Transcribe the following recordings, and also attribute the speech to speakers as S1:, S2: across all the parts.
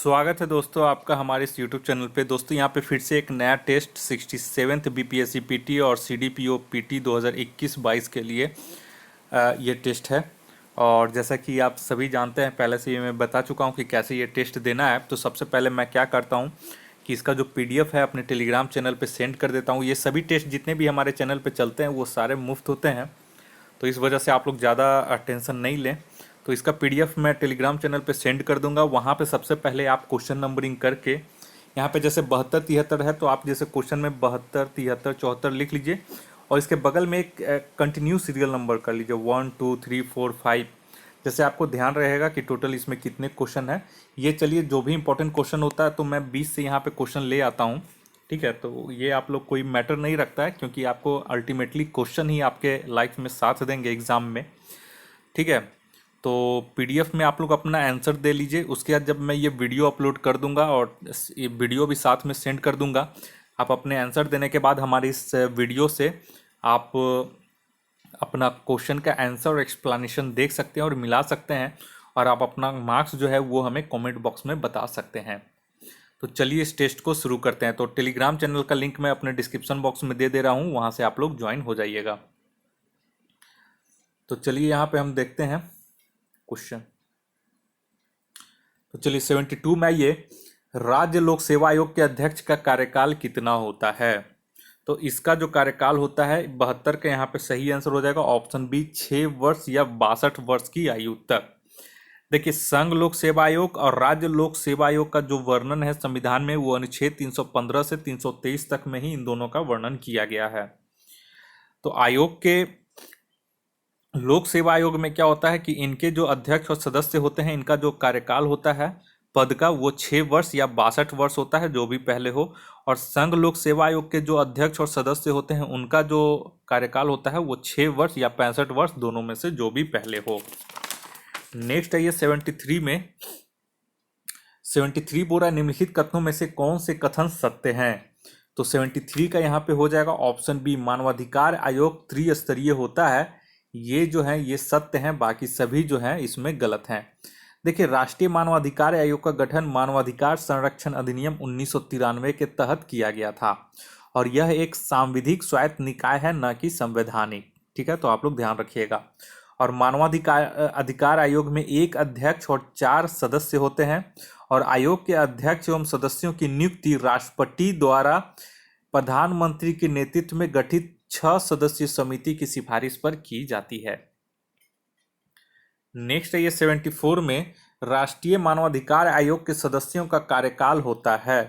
S1: स्वागत है दोस्तों आपका हमारे इस YouTube चैनल पे। दोस्तों यहाँ पे फिर से एक नया टेस्ट 67th बीपीएससी पीटी और सीडीपीओ पीटी 2021-22 के लिए ये टेस्ट है। और जैसा कि आप सभी जानते हैं, पहले से ही मैं बता चुका हूँ कि कैसे ये टेस्ट देना है। तो सबसे पहले मैं क्या करता हूँ कि इसका जो पीडीएफ है अपने टेलीग्राम चैनल पे सेंड कर देता हूँ। ये सभी टेस्ट जितने भी हमारे चैनल पे चलते हैं वो सारे मुफ्त होते हैं, तो इस वजह से आप लोग ज़्यादा टेंशन नहीं लें। तो इसका पीडीएफ मैं टेलीग्राम चैनल पे सेंड कर दूंगा। वहाँ पे सबसे पहले आप क्वेश्चन नंबरिंग करके, यहाँ पे जैसे 72-73 है तो आप जैसे क्वेश्चन में 72, 73, 74 लिख लीजिए और इसके बगल में एक कंटिन्यू सीरियल नंबर कर लीजिए 1, 2, 3, 4, 5। जैसे आपको ध्यान रहेगा कि टोटल इसमें कितने क्वेश्चन है। ये चलिए, जो भी इंपॉर्टेंट क्वेश्चन होता है तो मैं 20 से यहाँ पे क्वेश्चन ले आता हूँ। ठीक है, तो ये आप लोग कोई मैटर नहीं रखता है, क्योंकि आपको अल्टीमेटली क्वेश्चन ही आपके लाइफ में साथ देंगे एग्जाम में। ठीक है, तो पीडीएफ में आप लोग अपना आंसर दे लीजिए। उसके बाद जब मैं ये वीडियो अपलोड कर दूंगा और ये वीडियो भी साथ में सेंड कर दूंगा, आप अपने आंसर देने के बाद हमारी इस वीडियो से आप अपना क्वेश्चन का आंसर और एक्सप्लेनेशन देख सकते हैं और मिला सकते हैं, और आप अपना मार्क्स जो है वो हमें कमेंट बॉक्स में बता सकते हैं। तो चलिए इस टेस्ट को शुरू करते हैं। तो टेलीग्राम चैनल का लिंक मैं अपने डिस्क्रिप्शन बॉक्स में दे दे रहा हूँ, वहाँ से आप लोग ज्वाइन हो जाइएगा। तो चलिए यहाँ पे हम देखते हैं क्वेश्चन। तो चलिए 72 में आइए, राज्य लोक सेवा आयोग के अध्यक्ष का कार्यकाल कितना होता है? तो इसका जो कार्यकाल होता है 72 का, यहाँ पे सही आंसर हो जाएगा ऑप्शन बी, 6 वर्ष या 62 वर्ष की आयु तक। देखिए, संघ लोक सेवा आयोग और राज्य लोक सेवा आयोग का जो वर्णन है संविधान में, वो अनुच्छेद 315 से 323 तक में ही इन दोनों का वर्णन किया गया है। तो आयोग के, लोक सेवा आयोग में क्या होता है कि इनके जो अध्यक्ष और सदस्य होते हैं, इनका जो कार्यकाल होता है पद का, वो 6 वर्ष या 62 वर्ष होता है, जो भी पहले हो। और संघ लोक सेवा आयोग के जो अध्यक्ष और सदस्य होते हैं, उनका जो कार्यकाल होता है वो 6 वर्ष या 65 वर्ष, दोनों में से जो भी पहले हो। नेक्स्ट है ये 73 में। 73 बोल रहा है, निम्नलिखित कथनों में से कौन से कथन सत्य हैं? तो 73 का यहाँ पे हो जाएगा ऑप्शन बी, मानवाधिकार आयोग त्रिस्तरीय होता है। ये जो है ये सत्य हैं, बाकी सभी जो हैं इसमें गलत हैं। देखिए, राष्ट्रीय मानवाधिकार आयोग का गठन मानवाधिकार संरक्षण अधिनियम 1993 के तहत किया गया था, और यह एक सांविधिक स्वायत्त निकाय है, न कि संवैधानिक। ठीक है, तो आप लोग ध्यान रखिएगा। और अधिकार आयोग में एक अध्यक्ष और 4 सदस्य होते हैं, और आयोग के अध्यक्ष एवं सदस्यों की नियुक्ति राष्ट्रपति द्वारा प्रधानमंत्री के नेतृत्व में गठित 6 सदस्यीय समिति की सिफारिश पर की जाती है। नेक्स्ट है ये 74 में, राष्ट्रीय मानवाधिकार आयोग के सदस्यों का कार्यकाल होता है।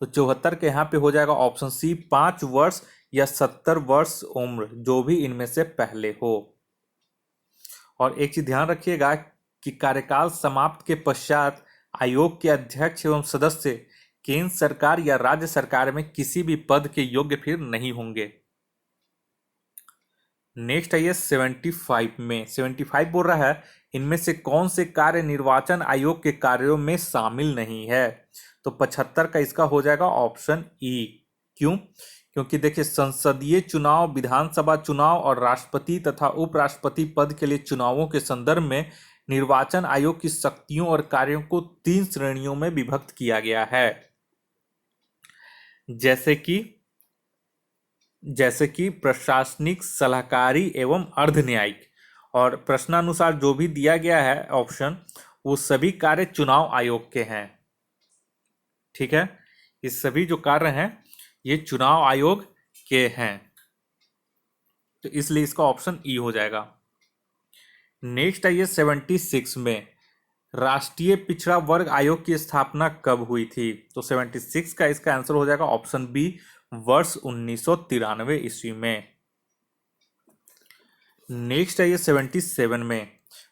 S1: तो 74 के यहाँ पे हो जाएगा ऑप्शन सी, 5 वर्ष या 70 वर्ष उम्र, जो भी इनमें से पहले हो। और एक चीज ध्यान रखिएगा कि कार्यकाल समाप्त के पश्चात आयोग के अध्यक्ष एवं सदस्य केंद्र सरकार या राज्य सरकार में किसी भी पद के योग्य फिर नहीं होंगे। नेक्स्ट है ये 75 में। 75 बोल रहा है, इनमें से कौन से कार्य निर्वाचन आयोग के कार्यों में शामिल नहीं है? तो 75 का इसका हो जाएगा ऑप्शन ई। क्यों? क्योंकि देखिए, संसदीय चुनाव, विधानसभा चुनाव और राष्ट्रपति तथा उपराष्ट्रपति पद के लिए चुनावों के संदर्भ में निर्वाचन आयोग की शक्तियों और कार्यों को 3 श्रेणियों में विभक्त किया गया है, जैसे कि प्रशासनिक, सलाहकारी एवं अर्ध न्यायिक। और प्रश्नानुसार जो भी दिया गया है ऑप्शन, वो सभी कार्य चुनाव आयोग के हैं। ठीक है, ये सभी जो कार्य हैं ये चुनाव आयोग के हैं, तो इसलिए इसका ऑप्शन ई हो जाएगा। नेक्स्ट है ये 76 में, राष्ट्रीय पिछड़ा वर्ग आयोग की स्थापना कब हुई थी? तो 76 का इसका आंसर हो जाएगा ऑप्शन बी, वर्ष 1993 ईस्वी में। नेक्स्ट है ये 77 में,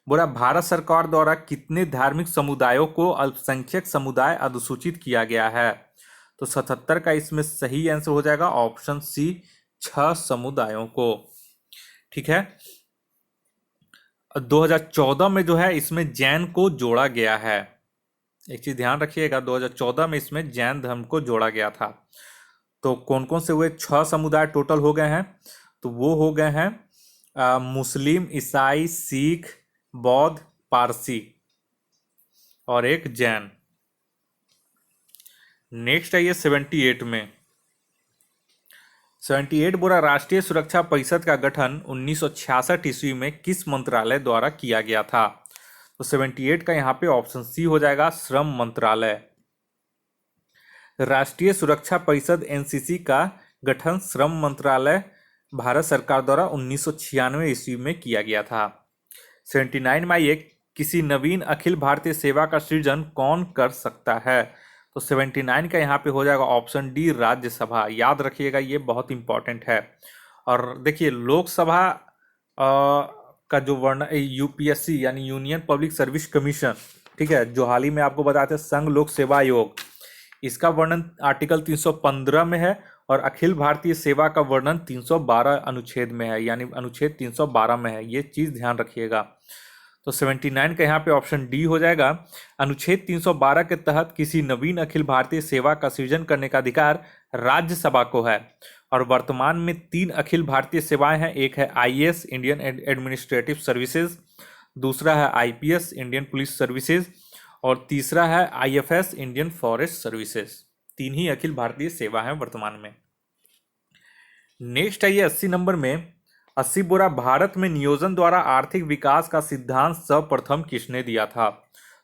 S1: बोला भारत सरकार द्वारा कितने धार्मिक समुदायों को अल्पसंख्यक समुदाय अधिसूचित किया गया है? तो 77 का इसमें सही आंसर हो जाएगा ऑप्शन सी, 6 समुदायों को। ठीक है, 2014 में जो है इसमें जैन को जोड़ा गया है। एक चीज ध्यान रखिएगा, 2014 में इसमें जैन धर्म को जोड़ा गया था। तो कौन कौन से हुए? 6 समुदाय टोटल हो गए हैं। तो वो हो गए हैं मुस्लिम, ईसाई, सिख, बौद्ध, पारसी और एक जैन। नेक्स्ट आइए 78 में। 78 बोला राष्ट्रीय सुरक्षा परिषद का गठन 1966 ईस्वी में किस मंत्रालय द्वारा किया गया था? तो 78 का यहाँ पे ऑप्शन सी हो जाएगा, श्रम मंत्रालय। राष्ट्रीय सुरक्षा परिषद एनसीसी का गठन श्रम मंत्रालय भारत सरकार द्वारा 1996 ईस्वी में किया गया था। 79 में आइए, किसी नवीन अखिल भारतीय सेवा का सृजन कौन कर सकता है? तो 79 का यहाँ पे हो जाएगा ऑप्शन डी, राज्यसभा। याद रखिएगा, ये बहुत इंपॉर्टेंट है। और देखिए, लोकसभा का जो वर्ण यूपीएससी यानी यूनियन पब्लिक सर्विस कमीशन, ठीक है, जो हाल ही में आपको बताते हैं संघ लोक सेवा आयोग, इसका वर्णन आर्टिकल 315 में है और अखिल भारतीय सेवा का वर्णन 312 अनुच्छेद में है, यानी अनुच्छेद 312 में है। ये चीज ध्यान रखिएगा। तो 79 का यहाँ पे ऑप्शन डी हो जाएगा। अनुच्छेद 312 के तहत किसी नवीन अखिल भारतीय सेवा का सृजन करने का अधिकार राज्यसभा को है और वर्तमान में 3 अखिल भारतीय सेवाएं हैं। एक है आईएएस, इंडियन एडमिनिस्ट्रेटिव सर्विसेज, दूसरा है आईपीएस, इंडियन पुलिस सर्विसेज, और तीसरा है आईएफएस, इंडियन फॉरेस्ट सर्विसेज। 3 ही अखिल भारतीय सेवा है वर्तमान में। नेक्स्ट आइए 80 नंबर में। 80 बोरा भारत में नियोजन द्वारा आर्थिक विकास का सिद्धांत सर्वप्रथम किसने दिया था?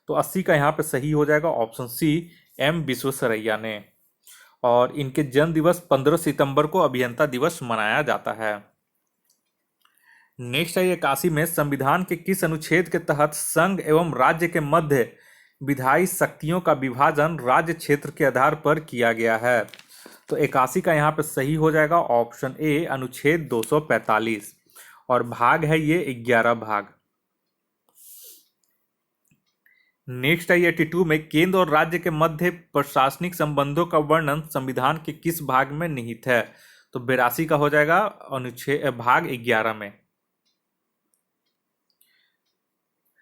S1: तो 80 का यहाँ पे सही हो जाएगा ऑप्शन सी, एम विश्वेश्वरैया ने। और इनके जन्म दिवस 15 सितंबर को अभियंता दिवस मनाया जाता है। नेक्स्ट है 81 में, संविधान के किस अनुच्छेद के तहत संघ एवं राज्य के मध्य विधायी शक्तियों का विभाजन राज्य क्षेत्र के आधार पर किया गया है? तो 81 का यहाँ पे सही हो जाएगा ऑप्शन ए, अनुच्छेद 245, और भाग है ये 11 भाग। नेक्स्ट है 82 में, केंद्र और राज्य के मध्य प्रशासनिक संबंधों का वर्णन संविधान के किस भाग में निहित है? तो 82 का हो जाएगा अनुच्छेद भाग 11 में।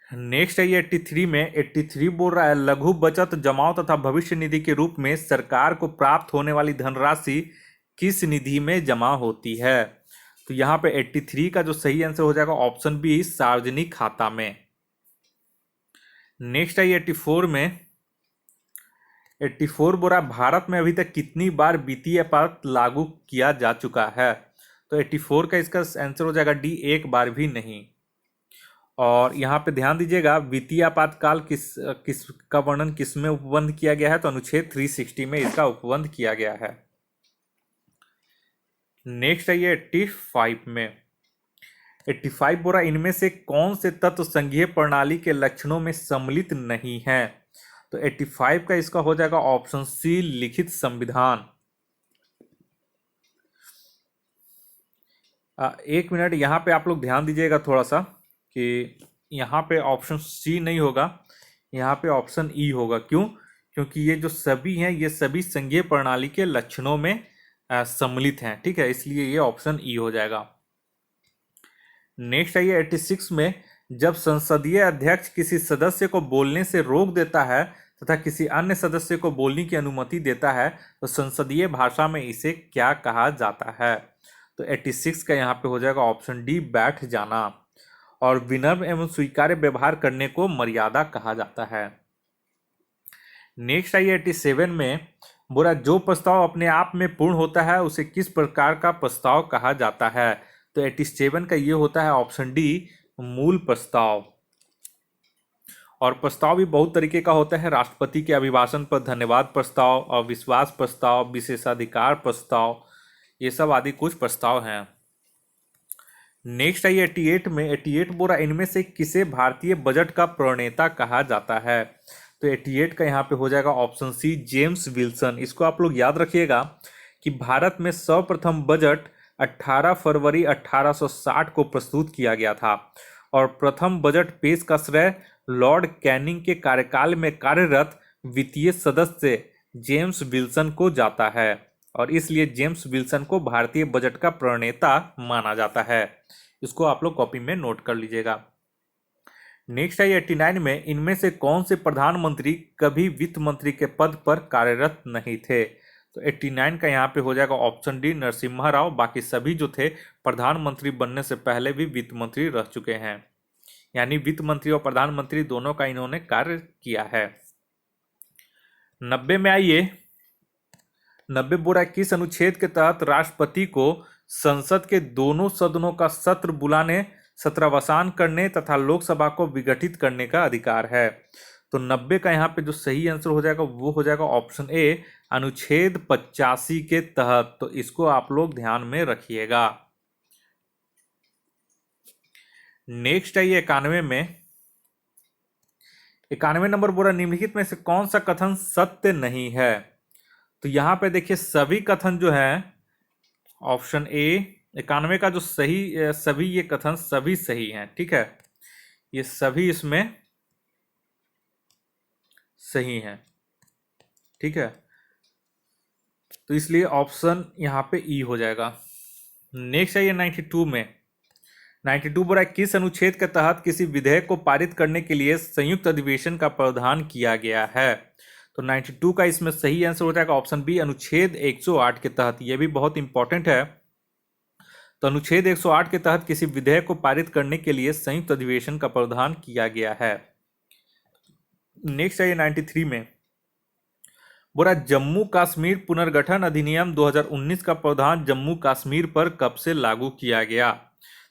S1: नेक्स्ट है 83 में। 83 बोल रहा है लघु बचत जमाओ तथा भविष्य निधि के रूप में सरकार को प्राप्त होने वाली धनराशि किस निधि में जमा होती है? तो यहाँ पे 83 का जो सही आंसर हो जाएगा ऑप्शन बी, सार्वजनिक खाता में। नेक्स्ट है 84 में। 84 बोल रहा भारत में अभी तक कितनी बार वित्तीय आपात लागू किया जा चुका है? तो 84 का इसका आंसर हो जाएगा डी, एक बार भी नहीं। और यहाँ पे ध्यान दीजिएगा, वित्तीय आपातकाल किस का वर्णन किस में उपबंध किया गया है? तो अनुच्छेद 360 में इसका उपबंध किया गया है। नेक्स्ट है 85 में। 85 बोरा इनमें से कौन से तत्व संघीय प्रणाली के लक्षणों में सम्मिलित नहीं है? तो 85 का इसका हो जाएगा ऑप्शन सी, लिखित संविधान। एक मिनट, यहाँ पे आप लोग ध्यान दीजिएगा थोड़ा सा कि यहाँ पे ऑप्शन सी नहीं होगा, यहाँ पे ऑप्शन ई होगा। क्यों? क्योंकि ये जो सभी हैं ये सभी संघीय प्रणाली के लक्षणों में सम्मिलित हैं, ठीक है, इसलिए ये ऑप्शन ई हो जाएगा। नेक्स्ट है 86 में, जब संसदीय अध्यक्ष किसी सदस्य को बोलने से रोक देता है तथा किसी अन्य सदस्य को बोलने की अनुमति देता है तो संसदीय भाषा में इसे क्या कहा जाता है? तो 86 का यहाँ पे हो जाएगा ऑप्शन डी, बैठ जाना। और विनम्र एवं स्वीकार्य व्यवहार करने को मर्यादा कहा जाता है। नेक्स्ट है 87 में। बोला जो प्रस्ताव अपने आप में पूर्ण होता है उसे किस प्रकार का प्रस्ताव कहा जाता है? तो 87 का ये होता है ऑप्शन डी, मूल प्रस्ताव। और प्रस्ताव भी बहुत तरीके का होता है, राष्ट्रपति के अभिभाषण पर धन्यवाद प्रस्ताव, अविश्वास प्रस्ताव, विशेषाधिकार प्रस्ताव, ये सब आदि कुछ प्रस्ताव हैं। नेक्स्ट है 88 में। 88 बोरा इनमें से किसे भारतीय बजट का प्रणेता कहा जाता है? तो 88 का यहाँ पे हो जाएगा ऑप्शन सी, जेम्स विल्सन। इसको आप लोग याद रखिएगा कि भारत में सर्वप्रथम बजट 18 फरवरी 1860 को प्रस्तुत किया गया था और प्रथम बजट पेश का श्रेय लॉर्ड कैनिंग के कार्यकाल में कार्यरत वित्तीय सदस्य जेम्स विल्सन को जाता है और इसलिए जेम्स विल्सन को भारतीय बजट का प्रणेता माना जाता है। इसको आप लोग कॉपी में नोट कर लीजिएगा। नेक्स्ट है 89 में। इनमें से कौन से प्रधानमंत्री कभी वित्त मंत्री के पद पर कार्यरत नहीं थे? तो 89 का यहाँ पे हो जाएगा ऑप्शन डी, नरसिम्हा राव। बाकी सभी जो थे प्रधानमंत्री बनने से पहले भी वित्त मंत्री रह चुके हैं, यानी वित्त मंत्री और प्रधानमंत्री दोनों का इन्होंने कार्य किया है। 90 में आइए। 90 बोरा किस अनुच्छेद के तहत राष्ट्रपति को संसद के दोनों सदनों का सत्र बुलाने, सत्रावसान करने तथा लोकसभा को विघटित करने का अधिकार है? तो 90 का यहाँ पे जो सही आंसर हो जाएगा वो हो जाएगा ऑप्शन ए, अनुच्छेद 85 के तहत। तो इसको आप लोग ध्यान में रखिएगा। नेक्स्ट है ये 91 में। 91 नंबर बोला निम्नलिखित में से कौन सा कथन सत्य नहीं है? तो यहां पे देखिए सभी कथन जो है ऑप्शन ए 91 का जो सही सभी ये कथन सभी सही हैं, ठीक है, ये सभी इसमें सही हैं, ठीक है, तो इसलिए ऑप्शन यहां पे ई हो जाएगा। नेक्स्ट है ये 92 में। 92 बोला किस अनुच्छेद के तहत किसी विधेयक को पारित करने के लिए संयुक्त अधिवेशन का प्रावधान किया गया है? तो 92 का इसमें सही आंसर हो जाएगा ऑप्शन बी, अनुच्छेद 108 के तहत। यह भी बहुत इंपॉर्टेंट है। तो अनुच्छेद 108 के तहत किसी विधेयक को पारित करने के लिए संयुक्त अधिवेशन का प्रावधान किया गया है। नेक्स्ट है 93 में। बोला जम्मू कश्मीर पुनर्गठन अधिनियम 2019 का प्रावधान जम्मू कश्मीर पर कब से लागू किया गया?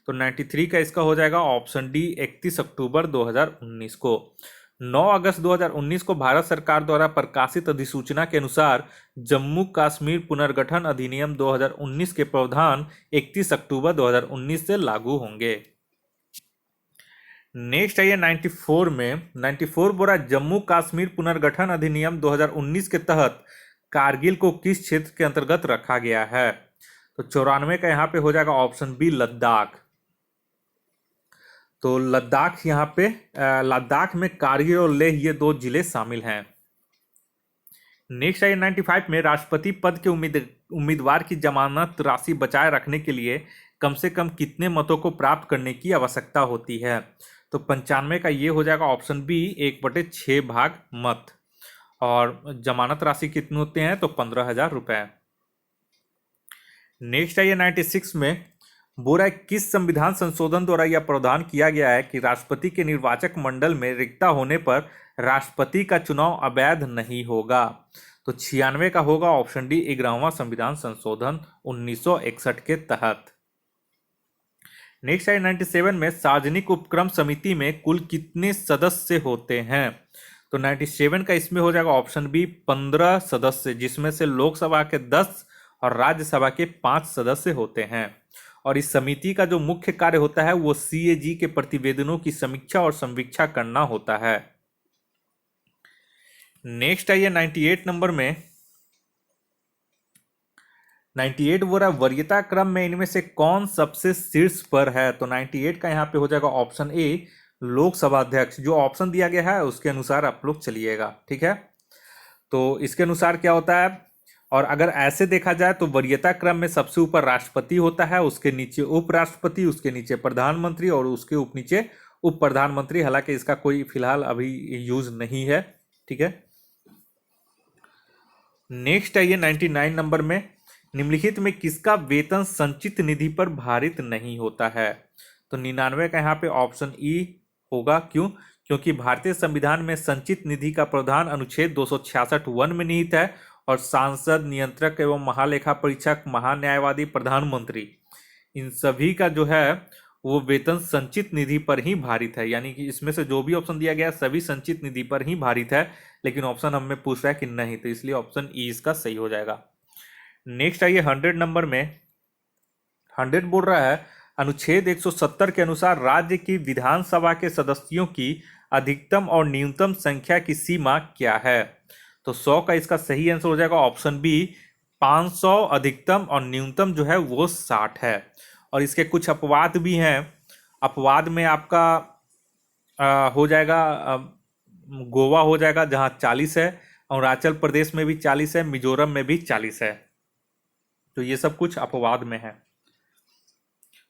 S1: तो 93 का इसका हो जाएगा ऑप्शन डी, 31 अक्टूबर 2019 को। 9 अगस्त 2019 को भारत सरकार द्वारा प्रकाशित अधिसूचना के अनुसार जम्मू कश्मीर पुनर्गठन अधिनियम 2019 के प्रावधान 31 अक्टूबर 2019 से लागू होंगे। नेक्स्ट है ये 94 में। 94 बोला जम्मू कश्मीर पुनर्गठन अधिनियम 2019 के तहत कारगिल को किस क्षेत्र के अंतर्गत रखा गया है? तो 94 का यहाँ पे हो जाएगा ऑप्शन बी, लद्दाख। तो लद्दाख यहाँ पे लद्दाख में कारगिल और लेह ये 2 जिले शामिल हैं। नेक्स्ट है 95 में। राष्ट्रपति पद के उम्मीदवार की जमानत राशि बचाए रखने के लिए कम से कम कितने मतों को प्राप्त करने की आवश्यकता होती है? तो 95 का ये हो जाएगा ऑप्शन बी, 1/6 भाग मत। और जमानत राशि कितने होते हैं? तो 15,000 रुपए। नेक्स्ट है ये 96 में। बोरा किस संविधान संशोधन द्वारा यह प्रावधान किया गया है कि राष्ट्रपति के निर्वाचक मंडल में रिक्ता होने पर राष्ट्रपति का चुनाव अवैध नहीं होगा? तो 96 का होगा ऑप्शन डी, 11वां संविधान संशोधन 1961 के तहत। नेक्स्ट है 97 में। सार्वजनिक उपक्रम समिति में कुल कितने सदस्य होते हैं? तो 97 का इसमें हो जाएगा ऑप्शन बी, 15 सदस्य, जिसमें से लोकसभा के 10 और राज्यसभा के 5 सदस्य होते हैं। और इस समिति का जो मुख्य कार्य होता है वो सीएजी के प्रतिवेदनों की समीक्षा और संवीक्षा करना होता है। नेक्स्ट है ये 98 नंबर में। 98 बोला वरीयता क्रम में इनमें से कौन सबसे शीर्ष पर है? तो 98 का यहाँ पे हो जाएगा ऑप्शन ए, लोकसभा अध्यक्ष। जो ऑप्शन दिया गया है उसके अनुसार आप लोग चलिएगा, ठीक है। तो इसके अनुसार क्या होता है, और अगर ऐसे देखा जाए तो वरीयता क्रम में सबसे ऊपर राष्ट्रपति होता है, उसके नीचे उपराष्ट्रपति, उसके नीचे प्रधानमंत्री और उसके उप नीचे उप प्रधानमंत्री। हालांकि इसका कोई फिलहाल अभी यूज नहीं है, ठीक है। नेक्स्ट है ये 99 नंबर में। निम्नलिखित में किसका वेतन संचित निधि पर भारित नहीं होता है? तो 99 का यहाँ पे ऑप्शन ई होगा। क्यों? क्योंकि भारतीय संविधान में संचित निधि का प्रावधान अनुच्छेद 266(1) में निहित है और सांसद, नियंत्रक एवं महालेखा परीक्षक, महान्यायवादी, प्रधानमंत्री, इन सभी का जो है वो वेतन संचित निधि पर ही भारित है। यानी कि इसमें से जो भी ऑप्शन दिया गया सभी संचित निधि पर ही भारित है, लेकिन ऑप्शन हमें पूछ रहा है कि नहीं, तो इसलिए ऑप्शन ई इसका सही हो जाएगा। नेक्स्ट आइए 100 नंबर में। 100 बोल रहा है अनुच्छेद 170 के अनुसार राज्य की विधानसभा के सदस्यों की अधिकतम और न्यूनतम संख्या की सीमा क्या है? तो 100 का इसका सही आंसर हो जाएगा ऑप्शन बी, 500 अधिकतम और न्यूनतम जो है वो 60 है। और इसके कुछ अपवाद भी हैं। अपवाद में आपका हो जाएगा गोवा हो जाएगा जहां 40 है, अरुणाचल प्रदेश में भी 40 है, मिजोरम में भी 40 है। तो ये सब कुछ अपवाद में है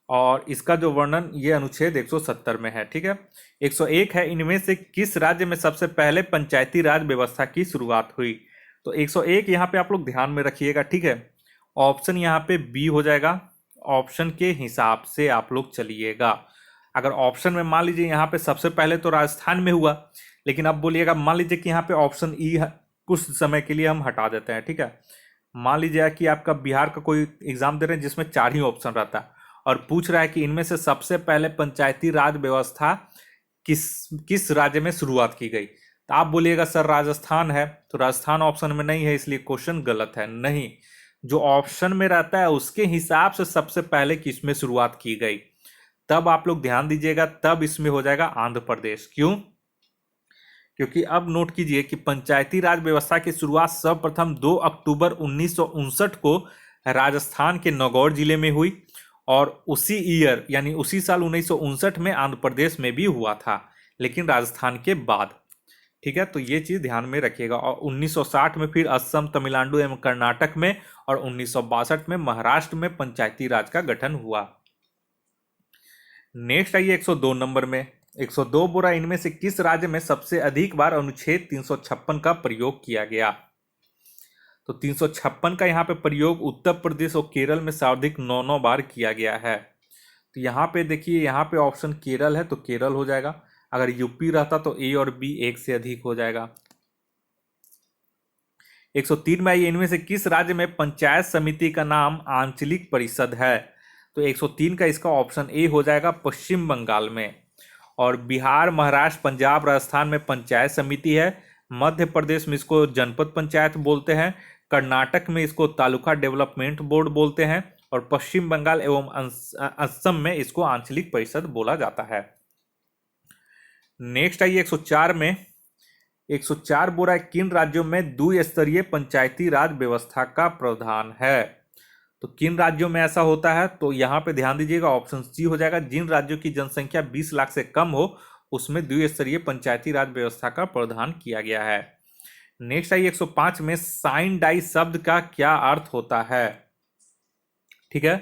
S1: और इसका जो वर्णन ये अनुच्छेद 170 में है, ठीक है। 101 है इनमें से किस राज्य में सबसे पहले पंचायती राज व्यवस्था की शुरुआत हुई? तो 101 यहाँ पे आप लोग ध्यान में रखिएगा, ठीक है। ऑप्शन यहाँ पे बी हो जाएगा। ऑप्शन के हिसाब से आप लोग चलिएगा। अगर ऑप्शन में मान लीजिए यहाँ पे सबसे पहले तो राजस्थान में हुआ, लेकिन अब बोलिएगा मान लीजिए कि यहाँ पे ऑप्शन ई कुछ समय के लिए हम हटा देते हैं, ठीक है। मान लीजिए कि आपका बिहार का कोई एग्जाम दे रहे हैं जिसमें 4 ही ऑप्शन रहता है और पूछ रहा है कि इनमें से सबसे पहले पंचायती राज व्यवस्था किस किस राज्य में शुरुआत की गई, तो आप बोलिएगा सर राजस्थान है, तो राजस्थान ऑप्शन में नहीं है इसलिए क्वेश्चन गलत है। नहीं, जो ऑप्शन में रहता है उसके हिसाब से सबसे पहले किसमें शुरुआत की गई, तब आप लोग ध्यान दीजिएगा, तब इसमें हो जाएगा आंध्र प्रदेश। क्यों? क्योंकि अब नोट कीजिए कि पंचायती राज व्यवस्था की शुरुआत सर्वप्रथम 2 अक्टूबर 1959 को राजस्थान के नागौर जिले में हुई और उसी ईयर यानी उसी साल 1959 में आंध्र प्रदेश में भी हुआ था, लेकिन राजस्थान के बाद। ठीक है, तो ये चीज ध्यान में रखिएगा। और 1960 में फिर असम, तमिलनाडु एवं कर्नाटक में और 1962 में महाराष्ट्र में पंचायती राज का गठन हुआ। नेक्स्ट आइए 102 नंबर में। 102 बोरा इनमें से किस राज्य में सबसे अधिक बार अनुच्छेद 356 का प्रयोग किया गया? तो 356 का यहाँ पे प्रयोग उत्तर प्रदेश और केरल में सर्वाधिक 9 बार किया गया है। तो यहाँ पे देखिए, यहाँ पे ऑप्शन केरल है तो केरल हो जाएगा, अगर यूपी रहता तो ए और बी एक से अधिक हो जाएगा। 103 में आइए, इनमें से किस राज्य में पंचायत समिति का नाम आंचलिक परिषद है? तो 103 का इसका ऑप्शन ए हो जाएगा, पश्चिम बंगाल में। और बिहार, महाराष्ट्र, पंजाब, राजस्थान में पंचायत समिति है। मध्य प्रदेश में इसको जनपद पंचायत बोलते हैं। कर्नाटक में इसको तालुका डेवलपमेंट बोर्ड बोलते हैं और पश्चिम बंगाल एवं असम में इसको आंचलिक परिषद बोला जाता है। नेक्स्ट आइए 104 में। 104 बोरा किन राज्यों में द्विस्तरीय पंचायती राज व्यवस्था का प्रावधान है? तो किन राज्यों में ऐसा होता है? तो यहां पे ध्यान दीजिएगा, ऑप्शन सी हो जाएगा, जिन राज्यों की जनसंख्या 20 लाख से कम हो उसमें द्विस्तरीय पंचायती राज व्यवस्था का प्रावधान किया गया है। नेक्स्ट आइए 105 में, साइन डाई शब्द का क्या अर्थ होता है? ठीक है,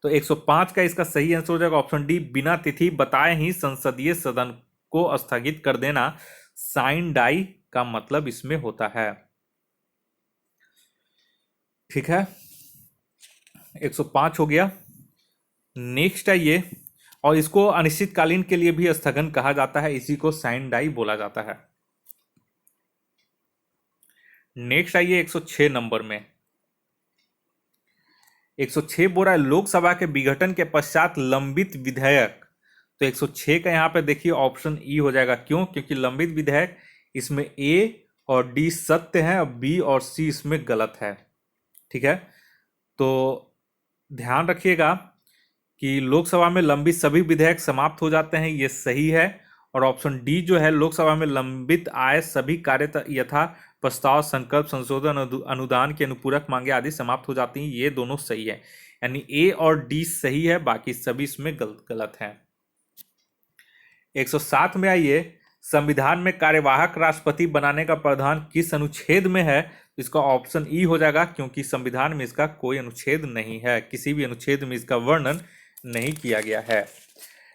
S1: तो 105 का इसका सही आंसर हो जाएगा ऑप्शन डी, बिना तिथि बताए ही संसदीय सदन को स्थगित कर देना साइन डाई का मतलब इसमें होता है। ठीक है, 105 हो गया। नेक्स्ट आइए, और इसको अनिश्चितकालीन के लिए भी स्थगन कहा जाता है, इसी को साइन डाई बोला जाता है। नेक्स्ट आइए 106 नंबर में। 106 बोरा लोकसभा के विघटन के पश्चात लंबित विधेयक। तो 106 का यहाँ पे देखिए ऑप्शन ई हो जाएगा। क्यों? क्योंकि लंबित विधेयक इसमें ए और डी सत्य है और बी और सी इसमें गलत है। ठीक है, तो ध्यान रखिएगा कि लोकसभा में लंबित सभी विधेयक समाप्त हो जाते हैं, ये सही है। और ऑप्शन डी जो है, लोकसभा में लंबित आए सभी कार्य यथा प्रस्ताव, संकल्प, संशोधन, अनुदान की अनुपूरक मांगे आदि समाप्त हो जाती हैं, ये दोनों सही है। यानी ए और डी सही है, बाकी सभी इसमें गलत हैं। 107 में आइए, संविधान में कार्यवाहक राष्ट्रपति बनाने का प्रावधान किस अनुच्छेद में है? इसका ऑप्शन ई हो जाएगा, क्योंकि संविधान में इसका कोई अनुच्छेद नहीं है, किसी भी अनुच्छेद में इसका वर्णन नहीं किया गया है।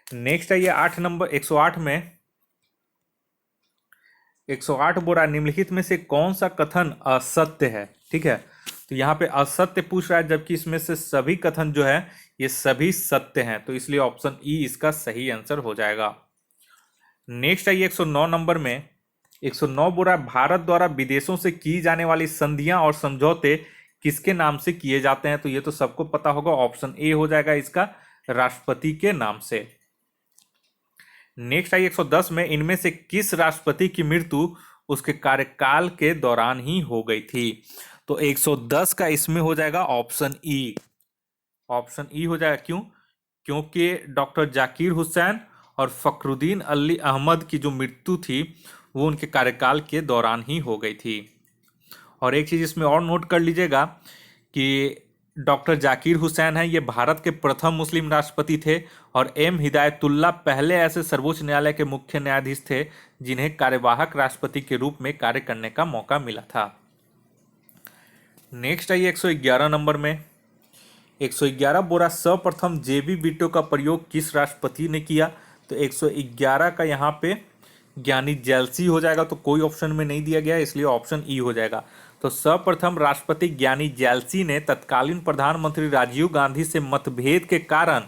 S1: नेक्स्ट आइए 8 नंबर 108 में। 108 बोरा निम्नलिखित में से कौन सा कथन असत्य है? ठीक है, तो यहाँ पे असत्य पूछ रहा है, जबकि इसमें से सभी कथन जो है ये सभी सत्य हैं, तो इसलिए ऑप्शन ई इसका सही आंसर हो जाएगा। नेक्स्ट आइए 109 नंबर में। 109 बोरा भारत द्वारा विदेशों से की जाने वाली संधियां और समझौते किसके नाम से किए जाते हैं? तो ये तो सबको पता होगा, ऑप्शन ए हो जाएगा इसका, राष्ट्रपति के नाम से। नेक्स्ट आइए 110 में, इनमें से किस राष्ट्रपति की मृत्यु उसके कार्यकाल के दौरान ही हो गई थी? तो 110 का इसमें हो जाएगा ऑप्शन ई। ऑप्शन ई हो जाएगा। क्यों? क्योंकि डॉक्टर जाकिर हुसैन और फखरुद्दीन अली अहमद की जो मृत्यु थी वो उनके कार्यकाल के दौरान ही हो गई थी। और एक चीज़ इसमें और नोट कर लीजिएगा कि डॉक्टर जाकिर हुसैन है, ये भारत के प्रथम मुस्लिम राष्ट्रपति थे और एम हिदायतुल्लाह पहले ऐसे सर्वोच्च न्यायालय के मुख्य न्यायाधीश थे जिन्हें कार्यवाहक राष्ट्रपति के रूप में कार्य करने का मौका मिला था। नेक्स्ट आइए 111 नंबर में। 111 बोरा सर्वप्रथम जेबी वीटो का प्रयोग किस राष्ट्रपति ने किया? तो 111 का यहाँ पे ज्ञानी जैलसी हो जाएगा, तो कोई ऑप्शन में नहीं दिया गया इसलिए ऑप्शन ई हो जाएगा। तो सर्वप्रथम राष्ट्रपति ज्ञानी जैलसी ने तत्कालीन प्रधानमंत्री राजीव गांधी से मतभेद के कारण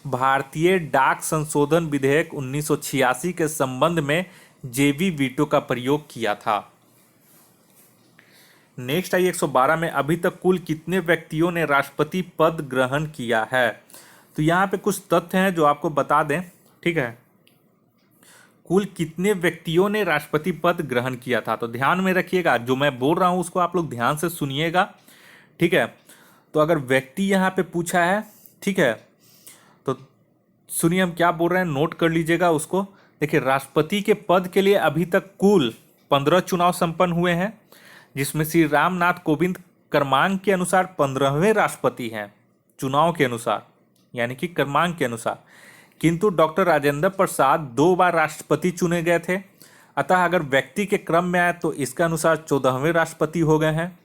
S1: भारतीय डाक संशोधन विधेयक 1986 के संबंध में जेबी वीटो का प्रयोग किया था। नेक्स्ट आई 112 में, अभी तक कुल कितने व्यक्तियों ने राष्ट्रपति पद ग्रहण किया है। तो यहाँ पे कुछ तथ्य हैं जो आपको बता दें, ठीक है। कुल कितने व्यक्तियों ने राष्ट्रपति पद ग्रहण किया था, तो ध्यान में रखिएगा, जो मैं बोल रहा हूँ उसको आप लोग ध्यान से सुनिएगा, ठीक है। तो अगर व्यक्ति यहाँ पे पूछा है, ठीक है, तो सुनिए हम क्या बोल रहे हैं, नोट कर लीजिएगा उसको। देखिए, राष्ट्रपति के पद के लिए अभी तक कुल 15 चुनाव संपन्न हुए हैं, जिसमें श्री रामनाथ कोविंद क्रमांक के अनुसार 15वें राष्ट्रपति हैं, चुनाव के अनुसार, यानी कि क्रमांक के अनुसार। किंतु डॉक्टर राजेंद्र प्रसाद 2 बार राष्ट्रपति चुने गए थे, अतः अगर व्यक्ति के क्रम में आए तो इसके अनुसार 14वें राष्ट्रपति हो गए हैं।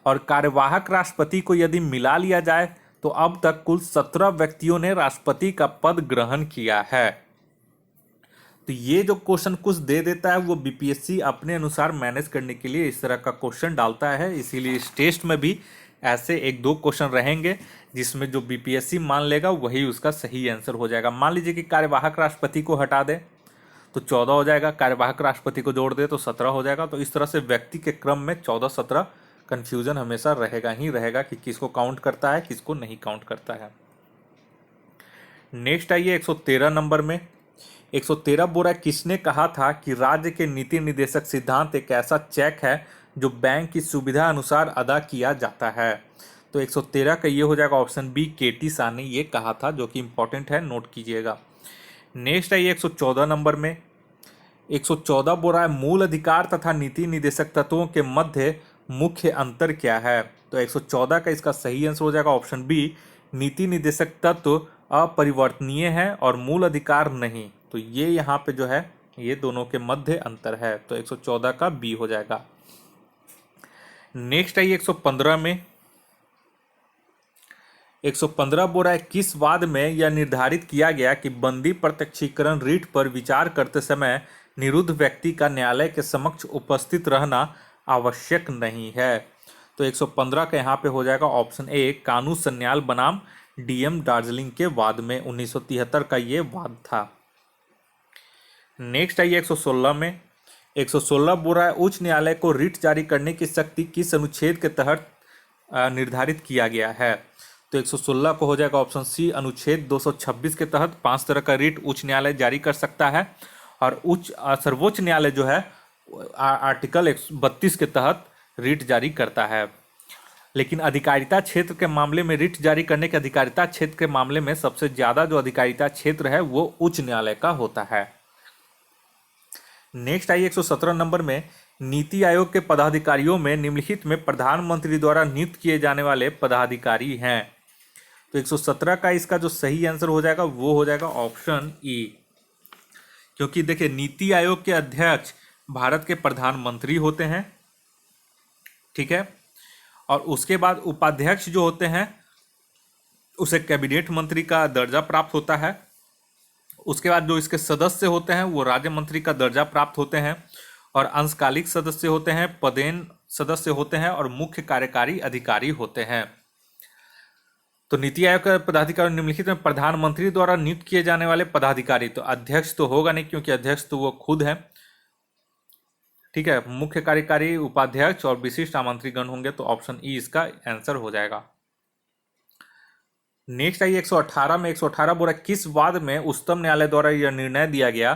S1: और कार्यवाहक राष्ट्रपति को यदि मिला लिया जाए तो अब तक कुल 17 व्यक्तियों ने राष्ट्रपति का पद ग्रहण किया है। तो ये जो क्वेश्चन कुछ दे देता है वो बीपीएससी अपने अनुसार मैनेज करने के लिए इस तरह का क्वेश्चन डालता है, इसीलिए इस टेस्ट में भी ऐसे 1-2 क्वेश्चन रहेंगे जिसमें जो बीपीएससी मान लेगा वही उसका सही आंसर हो जाएगा। मान लीजिए कि कार्यवाहक राष्ट्रपति को हटा दे तो 14 हो जाएगा, कार्यवाहक राष्ट्रपति को जोड़ दे तो 17 हो जाएगा। तो इस तरह से व्यक्ति के क्रम में 14-17 कंफ्यूजन हमेशा रहेगा ही रहेगा कि किसको काउंट करता है किसको नहीं काउंट करता है। नेक्स्ट आइए 113 नंबर में। 113 बोल रहा है, किसने कहा था कि राज्य के नीति निर्देशक सिद्धांत एक ऐसा चेक है जो बैंक की सुविधा अनुसार अदा किया जाता है। तो 113 का ये हो जाएगा ऑप्शन बी, केटी शाह ने ये कहा था, जो कि इंपॉर्टेंट है, नोट कीजिएगा। नेक्स्ट आइए 114 नंबर में। 114 बोल रहा है, मूल अधिकार तथा नीति निर्देशक तत्वों के मध्य मुख्य अंतर क्या है। तो 114 का इसका सही आंसर हो जाएगा ऑप्शन बी, नीति निर्देशक तत्व अपरिवर्तनीय है और मूल अधिकार नहीं। तो ये यहाँ पे जो है ये दोनों के मध्य अंतर है, तो 114 का बी हो जाएगा। नेक्स्ट आइए 115 में। 115 बोल रहा है, किस वाद में यह निर्धारित किया गया कि बंदी प्रत्यक्षीकरण रीट पर विचार करते समय निरुद्ध व्यक्ति का न्यायालय के समक्ष उपस्थित रहना आवश्यक नहीं है। तो 115 का यहाँ पे हो जाएगा ऑप्शन ए, कानून सन्याल बनाम डीएम दार्जिलिंग के वाद में 1973 का ये वाद था। नेक्स्ट आइए 116 में। 116 बोल रहा है, उच्च न्यायालय को रिट जारी करने की शक्ति किस अनुच्छेद के तहत निर्धारित किया गया है। तो 116 को हो जाएगा ऑप्शन सी, अनुच्छेद 226 के तहत 5 तरह का रिट उच्च न्यायालय जारी कर सकता है। और सर्वोच्च न्यायालय जो है आर्टिकल 132 के तहत रिट जारी करता है। लेकिन अधिकारिता क्षेत्र के मामले में रिट जारी करने के अधिकारिता क्षेत्र के मामले में सबसे ज्यादा जो अधिकारिता क्षेत्र है वो उच्च न्यायालय का होता है। नेक्स्ट आइए 117 नंबर में। नीति आयोग के पदाधिकारियों में निम्नलिखित में प्रधानमंत्री द्वारा नियुक्त किए जाने वाले पदाधिकारी हैं। तो 117 का इसका जो सही आंसर हो जाएगा वो हो जाएगा ऑप्शन ई, क्योंकि देखिए नीति आयोग के अध्यक्ष भारत के प्रधानमंत्री होते हैं, ठीक है। और उसके बाद उपाध्यक्ष जो होते हैं उसे कैबिनेट मंत्री का दर्जा प्राप्त होता है। उसके बाद जो इसके सदस्य होते हैं वो राज्य मंत्री का दर्जा प्राप्त होते हैं। और अंशकालिक सदस्य होते हैं, पदेन सदस्य होते हैं और मुख्य कार्यकारी अधिकारी होते हैं। तो नीति आयोग के पदाधिकारी निम्नलिखित में प्रधानमंत्री द्वारा नियुक्त किए जाने वाले पदाधिकारी, तो अध्यक्ष तो होगा नहीं क्योंकि अध्यक्ष तो वो खुद है, ठीक है। मुख्य कार्यकारी, उपाध्यक्ष और विशिष्ट आमंत्रीगण होंगे, तो ऑप्शन ई इसका आंसर हो जाएगा। नेक्स्ट आइए 118 में। 118 बोला, किस वाद में उच्चतम न्यायालय द्वारा यह निर्णय दिया गया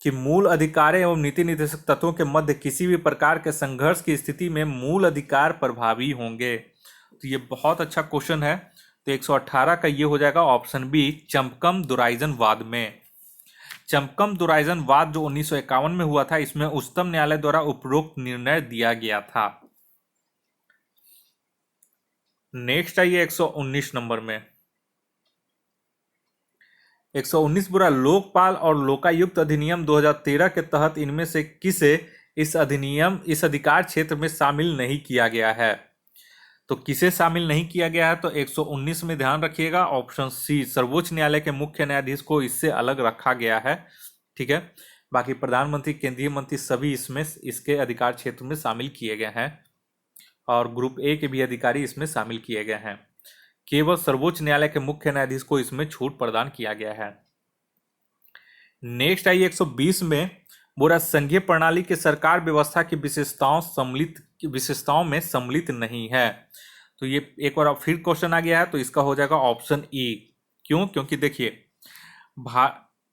S1: कि मूल अधिकार एवं नीति निर्देशक तत्वों के मध्य किसी भी प्रकार के संघर्ष की स्थिति में मूल अधिकार प्रभावी होंगे। तो ये बहुत अच्छा क्वेश्चन है। तो 118 का ये हो जाएगा ऑप्शन बी, चंपकम दुराइजन वाद में। चंपकम दुराइजन वाद जो 1951 में हुआ था, इसमें उच्चतम न्यायालय द्वारा उपरोक्त निर्णय दिया गया था। नेक्स्ट आइए 119 नंबर में। 119 बुरा, लोकपाल और लोकायुक्त अधिनियम 2013 के तहत इनमें से किसे इस अधिकार क्षेत्र में शामिल नहीं किया गया है। तो किसे शामिल नहीं किया गया है, तो 119 में ध्यान रखिएगा ऑप्शन सी, सर्वोच्च न्यायालय के मुख्य न्यायाधीश को इससे अलग रखा गया है, ठीक है। बाकी प्रधानमंत्री, केंद्रीय मंत्री सभी इसमें इसके अधिकार क्षेत्र में शामिल किए गए हैं और ग्रुप ए के भी अधिकारी इसमें शामिल किए गए हैं। केवल सर्वोच्च न्यायालय के मुख्य न्यायाधीश को इसमें छूट प्रदान किया गया है। नेक्स्ट आइए 120 में। बोरा, संघीय प्रणाली की सरकार व्यवस्था की विशेषताओं सम्मिलित की विशेषताओं में सम्मिलित नहीं है। तो ये एक बार फिर क्वेश्चन आ गया है, तो इसका हो जाएगा ऑप्शन ए। क्यों? क्योंकि देखिए भा,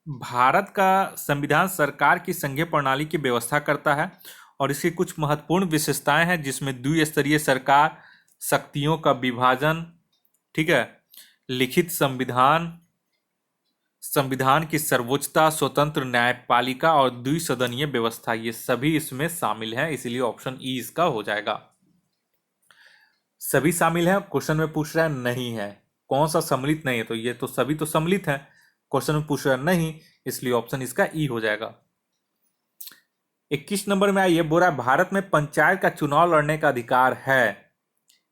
S1: भारत का संविधान सरकार की संघीय प्रणाली की व्यवस्था करता है और इसकी कुछ महत्वपूर्ण विशेषताएं हैं, जिसमें द्विस्तरीय सरकार, शक्तियों का विभाजन, ठीक है, लिखित संविधान, संविधान की सर्वोच्चता, स्वतंत्र न्यायपालिका और द्विसदनीय व्यवस्था, ये सभी इसमें शामिल हैं। इसलिए ऑप्शन ई इसका हो जाएगा। सभी शामिल हैं, क्वेश्चन में पूछ रहा है नहीं है, कौन सा सम्मिलित नहीं है, तो ये तो सभी तो सम्मिलित हैं, क्वेश्चन में पूछ रहा है नहीं, इसलिए ऑप्शन इसका ई हो जाएगा। 21 नंबर में आइए, बोल रहा है भारत में पंचायत का चुनाव लड़ने का अधिकार है,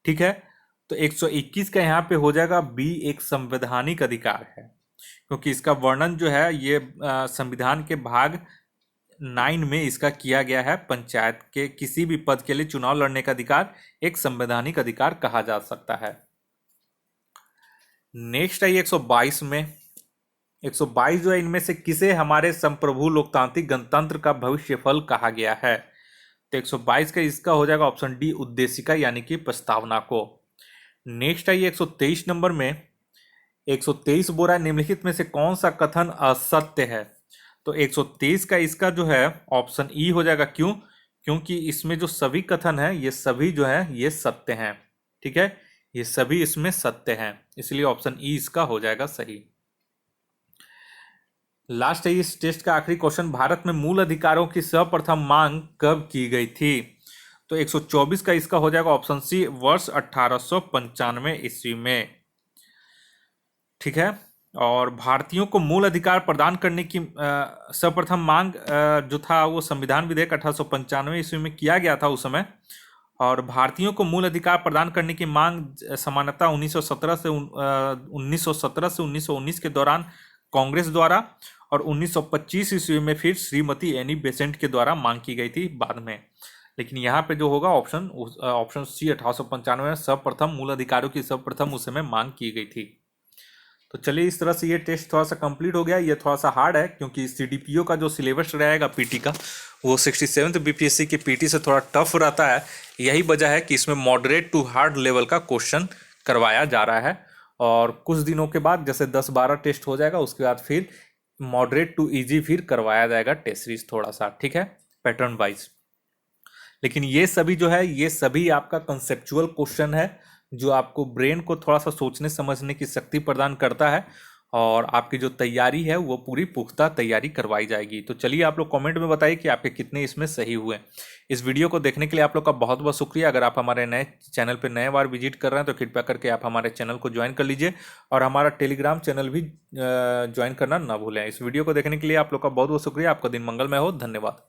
S1: ठीक है, तो 121 का यहाँ पे हो जाएगा बी, एक संवैधानिक अधिकार है, क्योंकि इसका वर्णन जो है ये संविधान के भाग 9 में इसका किया गया है। पंचायत के किसी भी पद के लिए चुनाव लड़ने का अधिकार एक संवैधानिक अधिकार कहा जा सकता है। नेक्स्ट है 122 में, 122 जो है, इनमें से किसे हमारे संप्रभु लोकतांत्रिक गणतंत्र का भविष्य फल कहा गया है? तो 122 का इसका हो जाएगा ऑप्शन डी, उद्देशिका यानी कि प्रस्तावना को। नेक्स्ट है 123 नंबर में, 123 बोल रहा है निम्नलिखित में से कौन सा कथन असत्य है? तो 123 का इसका जो है ऑप्शन ई हो जाएगा। क्यों? क्योंकि इसमें जो सभी कथन है ये सभी जो है ये सत्य हैं, ठीक है, ये सभी इसमें सत्य हैं, इसलिए ऑप्शन ई इसका हो जाएगा सही। लास्ट है इस टेस्ट का आखिरी क्वेश्चन, भारत में मूल अधिकारों की सर्वप्रथम मांग कब की गई थी? तो 124 का इसका हो जाएगा ऑप्शन सी, वर्ष 1895 ईस्वी में, ठीक है। और भारतीयों को मूल अधिकार प्रदान करने की सर्वप्रथम मांग जो था वो संविधान विधेयक 1895 ईस्वी में किया गया था उस समय। और भारतीयों को मूल अधिकार प्रदान करने की मांग सामान्यतः 1917 से 1919 के दौरान कांग्रेस द्वारा और 1925 ईस्वी में फिर श्रीमती एनी बेसेंट के द्वारा मांग की गई थी बाद में। लेकिन यहाँ पे जो होगा ऑप्शन सी 1895 में सर्वप्रथम मूल अधिकारों की सर्वप्रथम उस समय मांग की गई थी। तो चलिए इस तरह से ये टेस्ट थोड़ा सा कंप्लीट हो गया। ये थोड़ा सा हार्ड है क्योंकि सीडीपीओ का जो सिलेबस रहेगा पीटी का वो 67th बीपीएससी के पीटी से थोड़ा टफ रहता है। यही वजह है कि इसमें मॉडरेट टू हार्ड लेवल का क्वेश्चन करवाया जा रहा है। और कुछ दिनों के बाद जैसे 10-12 टेस्ट हो जाएगा उसके बाद फिर मॉडरेट टू इजी फिर करवाया जाएगा टेस्ट सीरीज थोड़ा सा, ठीक है, पैटर्न वाइज। लेकिन ये सभी जो है ये सभी आपका कंसेप्चुअल क्वेश्चन है जो आपको ब्रेन को थोड़ा सा सोचने समझने की शक्ति प्रदान करता है और आपकी जो तैयारी है वो पूरी पुख्ता तैयारी करवाई जाएगी। तो चलिए आप लोग कमेंट में बताइए कि आपके कितने इसमें सही हुए। इस वीडियो को देखने के लिए आप लोग का बहुत बहुत शुक्रिया। अगर आप हमारे नए चैनल पर नए बार विजिट कर रहे हैं तो कृपया करके आप हमारे चैनल को ज्वाइन कर लीजिए और हमारा टेलीग्राम चैनल भी ज्वाइन करना ना भूलें। इस वीडियो को देखने के लिए आप लोग का बहुत बहुत शुक्रिया। आपका दिन मंगलमय हो। धन्यवाद।